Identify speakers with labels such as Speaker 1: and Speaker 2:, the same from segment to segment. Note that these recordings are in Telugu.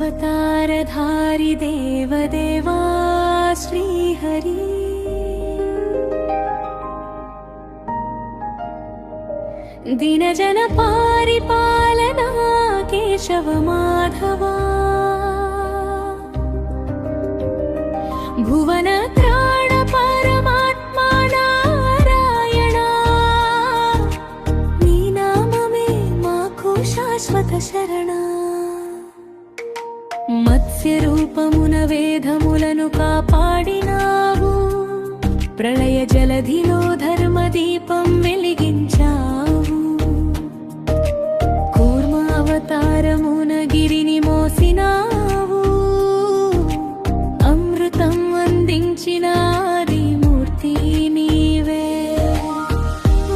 Speaker 1: दशावतारधारि देवदेवा श्रीहरि दीनजन पारिपालना केशव माधवा भुवन त्राण परमात्मा नारायणा नी नाममे माको शाश्वत शरणा మత్స్య రూపమున వేదములను కాపాడినావు ప్రళయ జలధిలో ధర్మ దీపం వెలిగించావు కూర్మ అవతారమున గిరిని మోసినావు అమృతం అందించిన ఆదిమూర్తి నీవే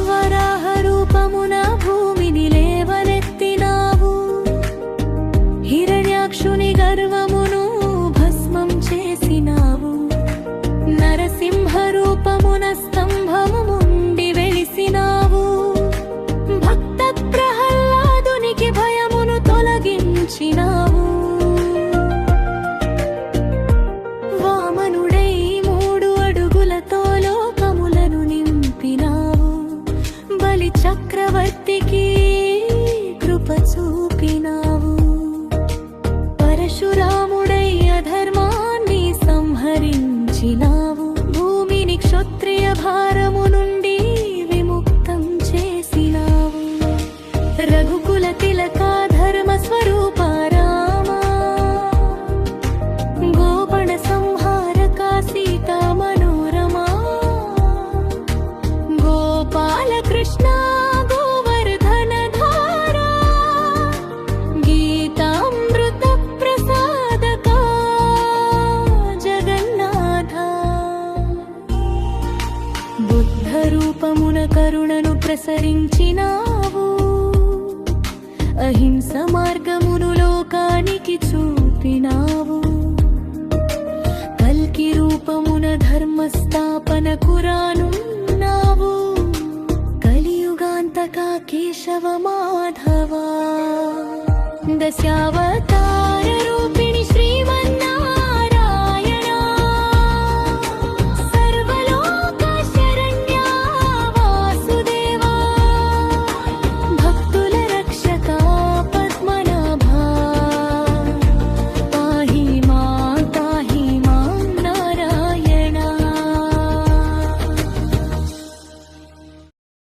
Speaker 1: వరాహ రూపమున భూమిని లేవనెత్తినావు హిరణ్యాక్షుని గర్వమును భస్మం చేసినావు నరసింహ రూపమున స్తంభము ముండి వెలిసినావు భక్త ప్రహ్లాదునికి భయమును తొలగించినావు వామనుడై 3 అడుగులతో లోకములను నింపినావు బలి చక్రవర్తికి కృప చూపినావు పరశురాముడై అధర్మాన్ని సంహరించినావు భూమిని క్షత్రియ భారము నుండి విముక్తం చేసినావు రఘుకుల తిలక ధర్మ స్వరూప రామా గోపణ సంహారక సీతా మనోరమా గోపాల కృష్ణ గోవర్ధన ధారా గీతామృత ప్రసాదక జగన్నాథ బుద్ధ రూపమున కరుణను ప్రసరించినావు అహింస మార్గమును లోకానికి చూపినావు కల్కి రూపమున ధర్మ స్థాపనకు రానున్నావు కలియుగాంతక కేశవ మాధవ దశావతార